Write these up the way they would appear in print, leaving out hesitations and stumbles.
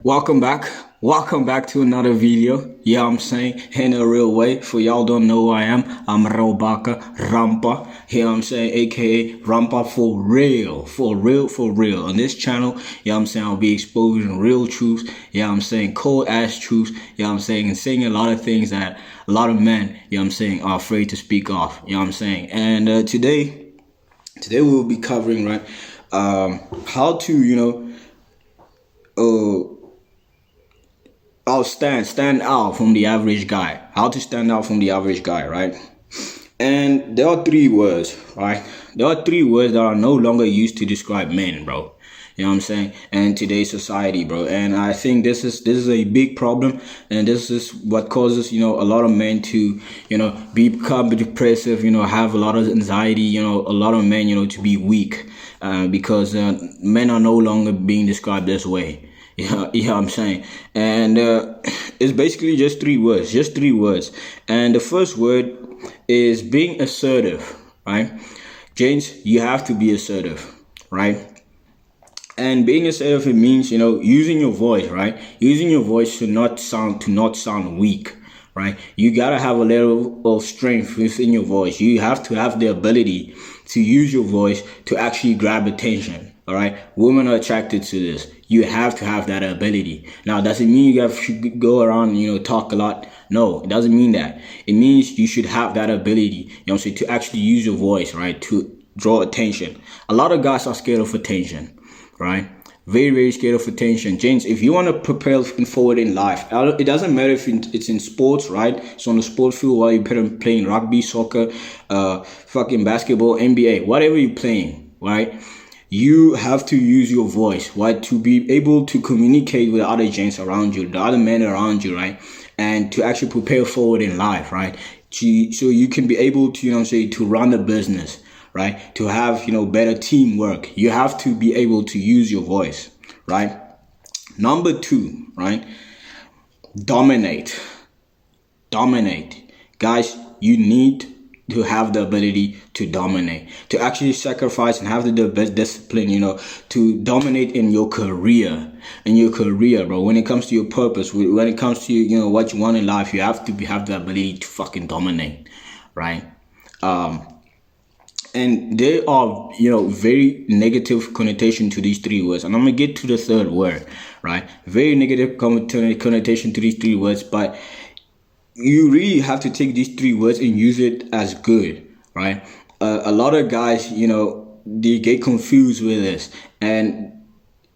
Welcome back. Welcome back to another video. Yeah, I'm saying in a real way. For y'all don't know who I am, I'm Robaka Rampa. Here I'm saying, aka Rampa for real. For real, for real. On this channel, yeah, I'm saying I'll be exposing real truths. Yeah, I'm saying cold ass truths. Yeah, I'm saying and saying a lot of things that a lot of men, yeah, I'm saying are afraid to speak off. Yeah, I'm saying. And today we'll be covering how to I'll stand out from the average guy. How to stand out from the average guy, right? And there are three words, right? There are three words that are no longer used to describe men, bro. You know what I'm saying? And today's society, bro. And I think this is a big problem, and this is what causes a lot of men to become depressive, have a lot of anxiety, a lot of men to be weak, because men are no longer being described this way. Yeah, I'm saying. And it's basically just three words. And the first word is being assertive, right? James, you have to be assertive, right? And being assertive, it means, using your voice, right? Using your voice to not sound weak, right? You gotta have a level of strength within your voice. You have to have the ability to use your voice to actually grab attention. All right, women are attracted to this. You have to have that ability. Now, does it mean you should go around, talk a lot? No, it doesn't mean that. It means you should have that ability, to actually use your voice, right, to draw attention. A lot of guys are scared of attention, right? Very, very scared of attention. James, if you want to propel forward in life, it doesn't matter if it's in sports, right? It's on the sport field while you're playing rugby, soccer, fucking basketball, NBA, whatever you're playing, right? You have to use your voice, right, to be able to communicate with the other gents around you, the other men around you, right, and to actually prepare forward in life, right, so you can be able to, to run a business, right, to have, better teamwork. You have to be able to use your voice, right. Number two, right, dominate. Guys, you need to have the ability to dominate, to actually sacrifice and have the best discipline, to dominate in your career, bro. When it comes to your purpose, when it comes to what you want in life, you have to have the ability to fucking dominate, right? And there are very negative connotation to these three words, and I'm gonna get to the third word, right? Very negative connotation to these three words, but you really have to take these three words and use it as good, right? A lot of guys, they get confused with this, and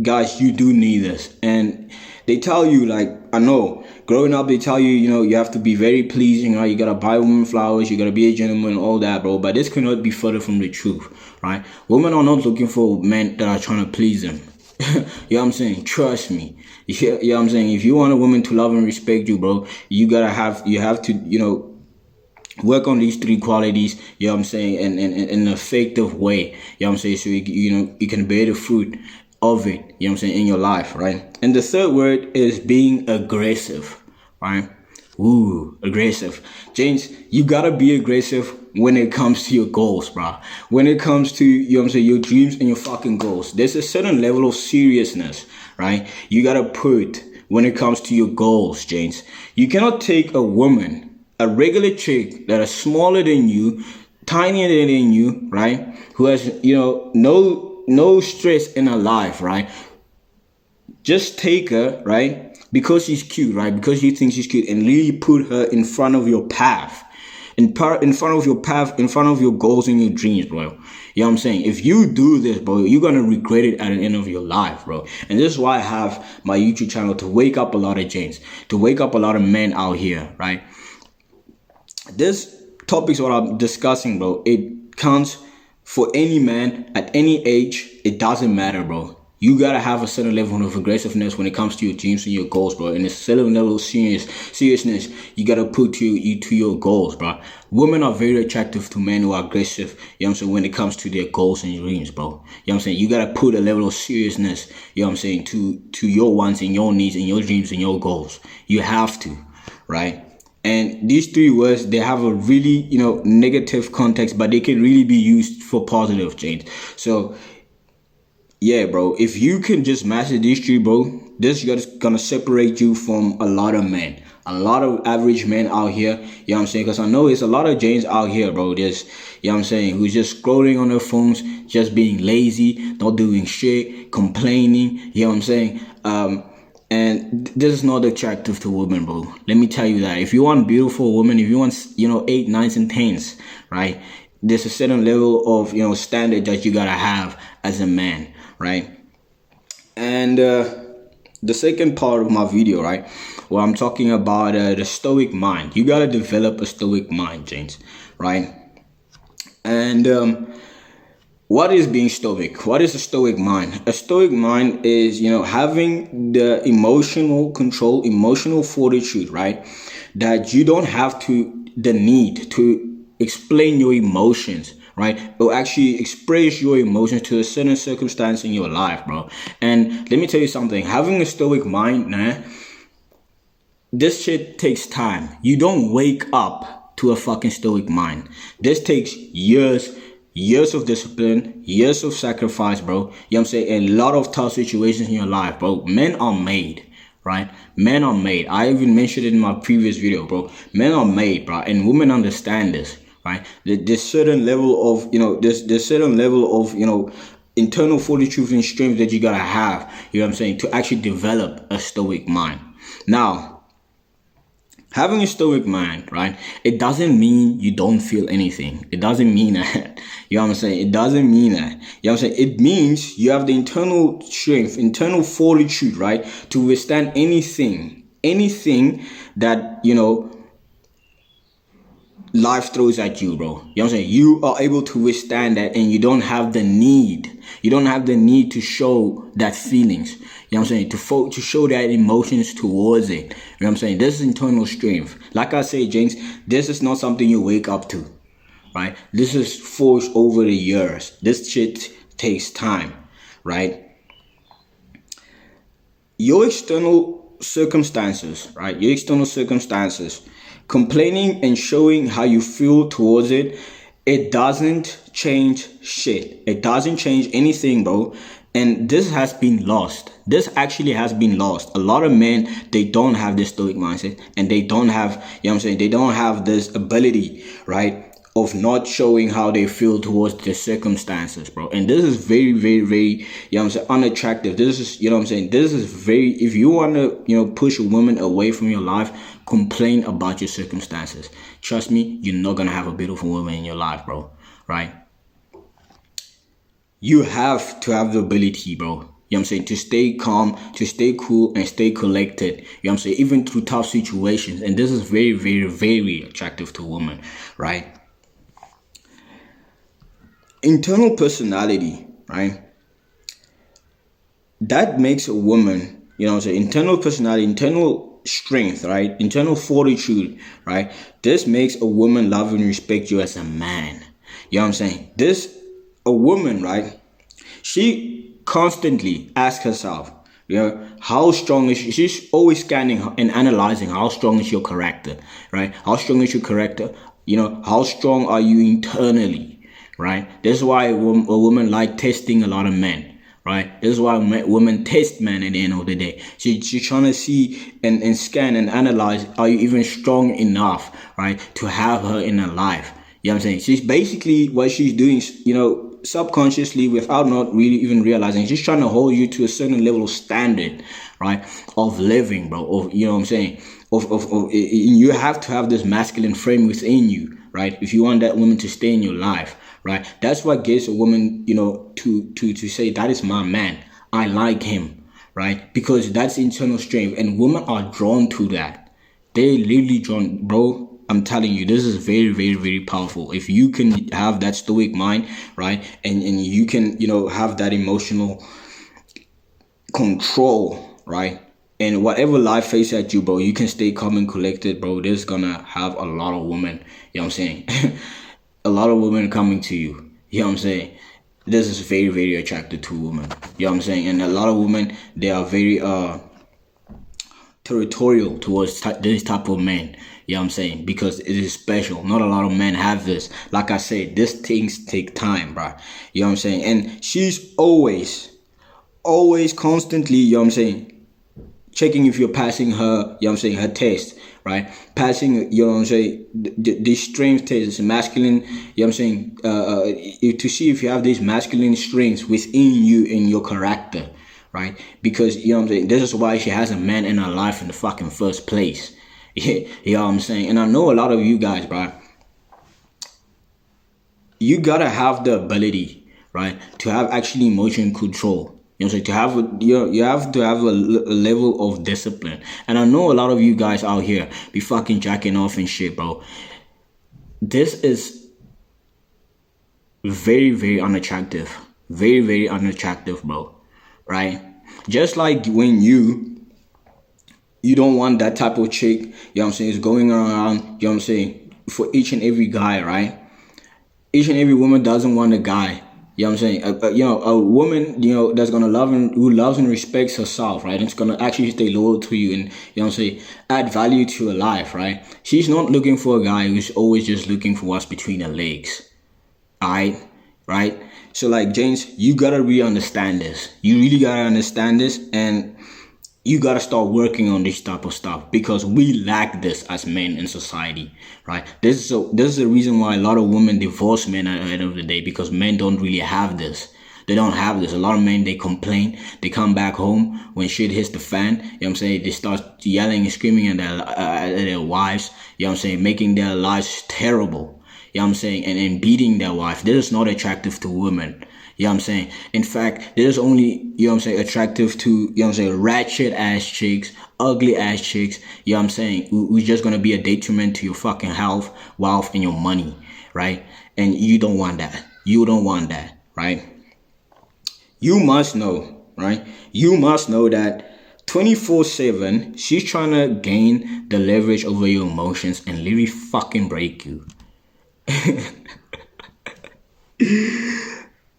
guys, you do need this. And they tell you, like, I know growing up, they tell you, you have to be very pleasing, right? You gotta buy women flowers, you gotta be a gentleman, all that, bro. But this cannot be further from the truth, right? Women are not looking for men that are trying to please them. You know what I'm saying? Trust me. You know what I'm saying? If you want a woman to love and respect you, bro, you have to, work on these three qualities, you know what I'm saying, in an effective way. You know what I'm saying? So you can bear the fruit of it, you know what I'm saying, in your life, right? And the third word is being aggressive, right? Ooh, aggressive. James, you gotta be aggressive when it comes to your goals, bro. When it comes to, your dreams and your fucking goals. There's a certain level of seriousness, right? You gotta put when it comes to your goals, James. You cannot take a woman, a regular chick that is smaller than you, tinier than you, right? Who has, no stress in her life, right? Just take her, right? Because she's cute, right? Because you think she's cute, and really put her in front of your path, in front of your path, in front of your goals and your dreams, bro. You know what I'm saying? If you do this, bro, you're gonna regret it at the end of your life, bro. And this is why I have my YouTube channel, to wake up a lot of gents, to wake up a lot of men out here, right? This topic is what I'm discussing, bro. It counts for any man at any age. It doesn't matter, bro. You gotta have a certain level of aggressiveness when it comes to your dreams and your goals, bro. And a certain level of seriousness you gotta put to your goals, bro. Women are very attractive to men who are aggressive, you know what I'm saying, when it comes to their goals and dreams, bro. You know what I'm saying? You gotta put a level of seriousness, you know what I'm saying, to your wants and your needs and your dreams and your goals. You have to, right? And these three words, they have a really, negative context, but they can really be used for positive change. So yeah, bro, if you can just master these three, bro, this is just gonna separate you from a lot of men, a lot of average men out here. You know what I'm saying? Because I know it's a lot of James out here, bro. There's, you know what I'm saying, who's just scrolling on their phones, just being lazy, not doing shit, complaining. You know what I'm saying? And this is not attractive to women, bro. Let me tell you that. If you want beautiful women, if you want, 8, 9s, and 10s, right? There's a certain level of, standard that you gotta have as a man, right? And the second part of my video, right, where I'm talking about the stoic mind. You gotta develop a stoic mind, James, right? And what is being stoic? What is a stoic mind? A stoic mind is, having the emotional control, emotional fortitude, right? That you don't have the need to explain your emotions, right? Or actually express your emotions to a certain circumstance in your life, bro. And let me tell you something. Having a stoic mind, this shit takes time. You don't wake up to a fucking stoic mind. This takes years of discipline, years of sacrifice, bro. You know what I'm saying? A lot of tough situations in your life, bro. Men are made, right? Men are made. I even mentioned it in my previous video, bro. Men are made, bro. And women understand this, right? There's certain level of, there's certain level of, internal fortitude and strength that you gotta have, you know what I'm saying, to actually develop a stoic mind. Now, having a stoic mind, right, it doesn't mean you don't feel anything. It doesn't mean that. You know what I'm saying? It doesn't mean that. You know what I'm saying? It means you have the internal strength, internal fortitude, right, to withstand anything that, life throws at you, bro. You know what I'm saying? You are able to withstand that, and you don't have the need. You don't have the need to show that feelings. You know what I'm saying? To show that emotions towards it. You know what I'm saying? This is internal strength. Like I say, James, this is not something you wake up to, right? This is forged over the years. This shit takes time, right? Your external circumstances, right? Your external circumstances, complaining and showing how you feel towards it, it doesn't change shit. It doesn't change anything, bro. And this has been lost. This actually has been lost. A lot of men, they don't have this stoic mindset, and they don't have, you know what I'm saying, they don't have this ability, right, of not showing how they feel towards the circumstances, bro. And this is very, very, very, you know what I'm saying, unattractive. This is, you know what I'm saying, this is very, if you want to, push a woman away from your life, complain about your circumstances. Trust me, you're not going to have a beautiful woman in your life, bro, right? You have to have the ability, bro, you know what I'm saying, to stay calm, to stay cool, and stay collected, you know what I'm saying, even through tough situations. And this is very, very, very attractive to women, right? Internal personality, right? That makes a woman, you know what I'm saying, internal personality, internal strength, right? Internal fortitude, right? This makes a woman love and respect you as a man. You know what I'm saying? A woman, right? She constantly asks herself, how strong is she? She's always scanning and analyzing how strong is your character, right? How strong is your character? How strong are you internally, right? This is why a woman like testing a lot of men, right? This is why women test men at the end of the day. She's trying to see and scan and analyze, are you even strong enough, right, to have her in her life? You know what I'm saying? She's basically, what she's doing, subconsciously, without not really even realizing, she's trying to hold you to a certain level of standard, right, of living, bro, of, you know what I'm saying, you have to have this masculine frame within you, right, if you want that woman to stay in your life, right? That's what gets a woman, to say, that is my man, I like him, right? Because that's internal strength, and women are drawn to that. They're literally drawn, bro. I'm telling you, this is very, very, very powerful. If you can have that stoic mind, right, and you can, have that emotional control, right, and whatever life faces at you, bro, you can stay calm and collected, bro. There's gonna have a lot of women, you know what I'm saying, a lot of women coming to you, you know what I'm saying. This is very, very attractive to women, you know what I'm saying. And a lot of women, they are very territorial towards this type of men, you know what I'm saying, because it is special. Not a lot of men have this. Like I said, these things take time, bro, you know what I'm saying. And she's always constantly, you know what I'm saying, checking if you're passing her, you know what I'm saying, her test, right? Passing, you know what I'm saying, the strength test, masculine, you know what I'm saying, to see if you have these masculine strengths within you in your character, right? Because, you know what I'm saying, this is why she has a man in her life in the fucking first place. You know what I'm saying? And I know a lot of you guys, bro, you gotta have the ability, right, to have actually emotion control. You know, so to have you have to have a level of discipline. And I know a lot of you guys out here be fucking jacking off and shit, bro. This is very, very unattractive. Very, very unattractive, bro. Right? Just like when you don't want that type of chick, you know what I'm saying, is going around, you know what I'm saying, for each and every guy, right? Each and every woman doesn't want a guy, you know what I'm saying, a woman, you know, that's gonna who loves and respects herself, right? And it's gonna actually stay loyal to you and, you know what I'm saying, add value to her life, right? She's not looking for a guy who's always just looking for what's between her legs, alright? Right? So like, James, you gotta really understand this. You really gotta understand this, and you gotta start working on this type of stuff, because we lack this as men in society, right? This is the reason why a lot of women divorce men at the end of the day, because men don't really have this. They don't have this. A lot of men, they complain. They come back home when shit hits the fan. You know what I'm saying? They start yelling and screaming at their wives. You know what I'm saying? Making their lives terrible. You know what I'm saying? And beating their wife. This is not attractive to women. You know what I'm saying? In fact, this is only, you know what I'm saying, attractive to, you know what I'm saying, ratchet ass chicks, ugly ass chicks, you know what I'm saying, who's just gonna be a detriment to your fucking health, wealth, and your money, right? And you don't want that. You don't want that, right? You must know, right? You must know that 24/7, she's trying to gain the leverage over your emotions and literally fucking break you.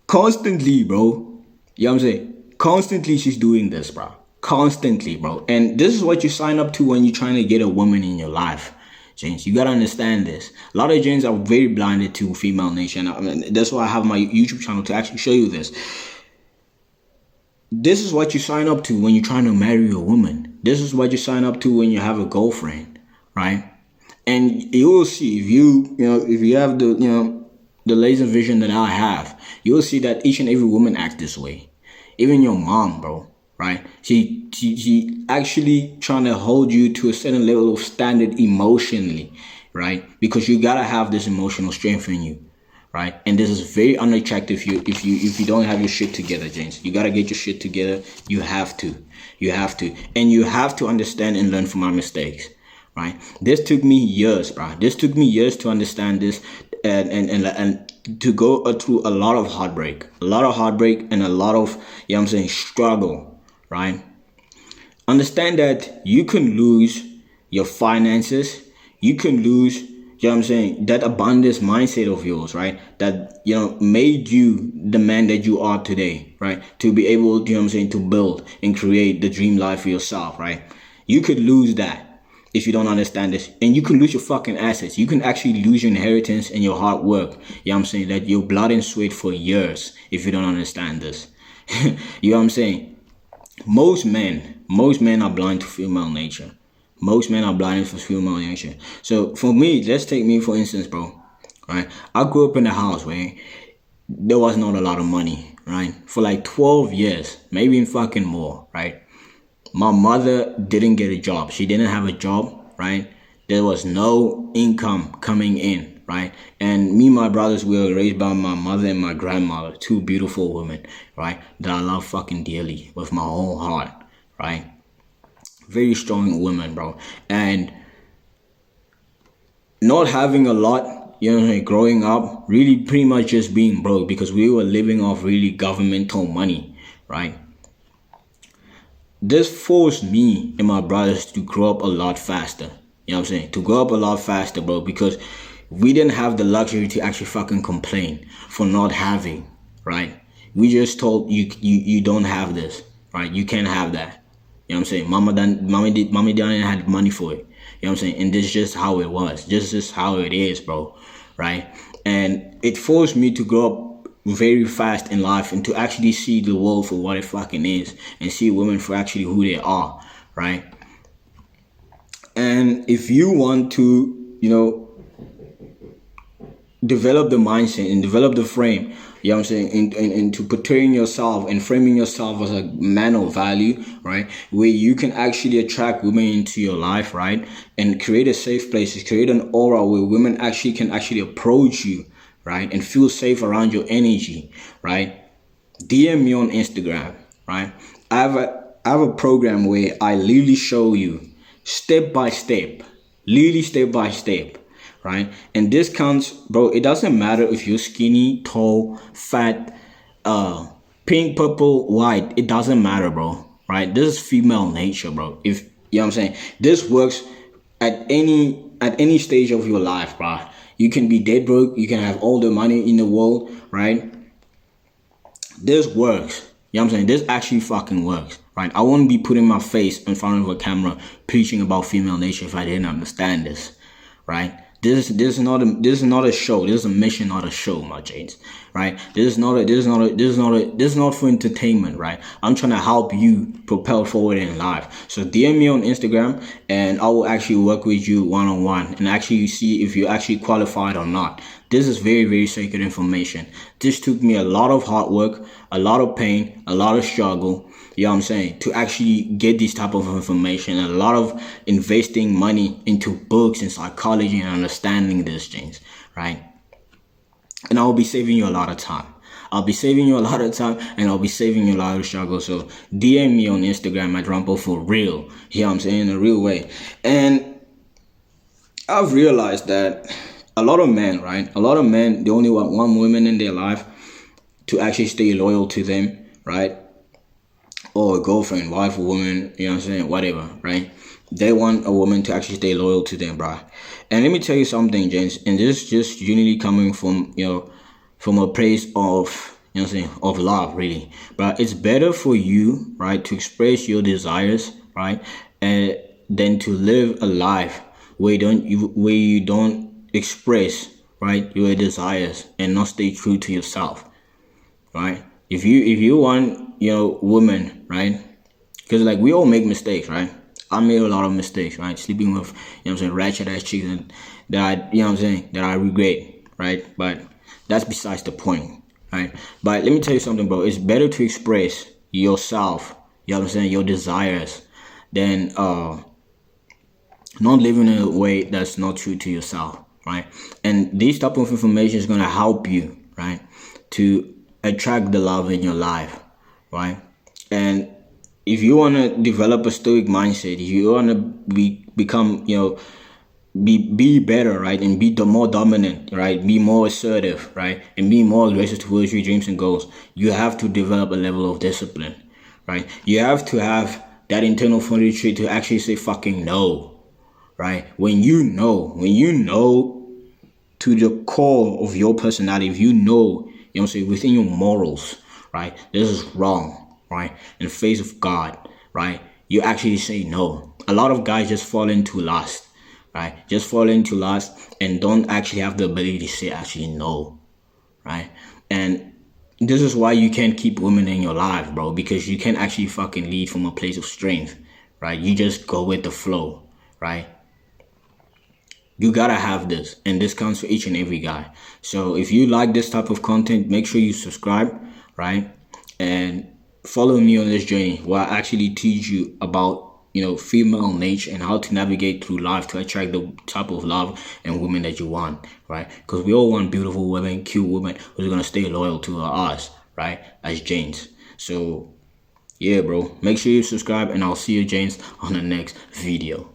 Constantly, bro. You know what I'm saying? Constantly she's doing this, bro. Constantly, bro. And this is what you sign up to when you're trying to get a woman in your life. James, you gotta understand this. A lot of James are very blinded to female nature. And I mean, that's why I have my YouTube channel, to actually show you this. This is what you sign up to when you're trying to marry a woman. This is what you sign up to when you have a girlfriend, right? And you will see, if you have the laser vision that I have, you'll see that each and every woman acts this way. Even your mom, bro, right? She actually trying to hold you to a certain level of standard emotionally, right? Because you gotta have this emotional strength in you, right? And this is very unattractive if you don't have your shit together, James. You gotta get your shit together. You have to, and you have to understand and learn from our mistakes. Right, this took me years, bro. This took me years to understand this, and to go through a lot of heartbreak, and a lot of, you know what I'm saying, struggle. Right, understand that you can lose your finances, you can lose, you know what I'm saying, that abundance mindset of yours, right? That, you know, made you the man that you are today, right? To be able, you know what I'm saying, to build and create the dream life for yourself, right? You could lose that if you don't understand this. And you can lose your fucking assets. You can actually lose your inheritance and your hard work. You know what I'm saying? That your blood and sweat for years if you don't understand this. You know what I'm saying? Most men are blind to female nature. Most men are blind to female nature. So for me, let's take me for instance, bro. Right? I grew up in a house where there was not a lot of money, right? For like 12 years, maybe even fucking more, right? My mother didn't get a job. She didn't have a job, right? There was no income coming in, right? And me and my brothers were raised by my mother and my grandmother, two beautiful women, right? That I love fucking dearly with my whole heart, right? Very strong women, bro. And not having a lot, you know, growing up, really pretty much just being broke, because we were living off really governmental money, right? This forced me and my brothers to grow up a lot faster. You know what I'm saying? To grow up a lot faster, bro, because we didn't have the luxury to actually fucking complain for not having, right? We just told you don't have this, right? You can't have that. You know what I'm saying? Mommy didn't have money for it. You know what I'm saying? And this is just how it was. This is how it is, bro, right? And it forced me to grow up very fast in life and to actually see the world for what it fucking is, and see women for actually who they are, right? And if you want to, develop the mindset and develop the frame, you know what I'm saying, into portraying yourself and framing yourself as a man of value, right, where you can actually attract women into your life, right, and create a safe place, create an aura where women actually can actually approach you, right, and feel safe around your energy, right, DM me on Instagram, right. I have a program where I literally show you step by step, literally step by step, right? And this counts, bro. It doesn't matter if you're skinny, tall, fat, pink, purple, white. It doesn't matter, bro. Right? This is female nature, bro. If you know what I'm saying, this works at any stage of your life, bro. You can be dead broke. You can have all the money in the world, right? This works. You know what I'm saying? This actually fucking works, right? I wouldn't be putting my face in front of a camera preaching about female nature if I didn't understand this, right? This is not a show. This is a mission, not a show, my James. Right? This is not for entertainment, right? I'm trying to help you propel forward in life. So DM me on Instagram, and I will actually work with you one on one, and actually see if you're actually qualified or not. This is very, very sacred information. This took me a lot of hard work, a lot of pain, a lot of struggle. You know what I'm saying? To actually get this type of information, a lot of investing money into books and psychology and understanding these things, right? And I'll be saving you a lot of time. I'll be saving you a lot of time, and I'll be saving you a lot of struggle. So DM me on Instagram at Rampo for real. You know what I'm saying? In a real way. And I've realized that a lot of men, right? A lot of men, they only want one woman in their life to actually stay loyal to them, right? Or a girlfriend, wife, woman, you know what I'm saying, whatever, right? They want a woman to actually stay loyal to them, bro. And let me tell you something, James, and this is just genuinely coming from, from a place of, you know what I'm saying, of love, really. But it's better for you, right, to express your desires, right, and than to live a life where you don't express, right, your desires and not stay true to yourself, right? If you want, woman, right? Because like we all make mistakes, right? I made a lot of mistakes, right? Sleeping with, ratchet ass chicks and that that I regret, right? But that's besides the point, right? But let me tell you something, bro. It's better to express yourself, your desires, than not living in a way that's not true to yourself, right? And this type of information is gonna help you, right, to attract the love in your life, right? And if you want to develop a stoic mindset, if you want to become, be better, right, and be the more dominant, right, be more assertive, right, and be more aggressive towards your dreams and goals, you have to develop a level of discipline, right? You have to have that internal fortitude to actually say fucking no, right? When you know to the core of your personality, if you know, within your morals, right, this is wrong, right, in the face of God, right, you actually say no. A lot of guys just fall into lust, right, and don't actually have the ability to say actually no, right? And this is why you can't keep women in your life, bro, because you can't actually fucking lead from a place of strength, right? You just go with the flow, right? You gotta have this, and this counts for each and every guy. So if you like this type of content, make sure you subscribe, right, and follow me on this journey where I actually teach you about, female nature and how to navigate through life to attract the type of love and women that you want, right? Because we all want beautiful women, cute women who's gonna stay loyal to us, right, as James. So yeah, bro, make sure you subscribe, and I'll see you, James, on the next video.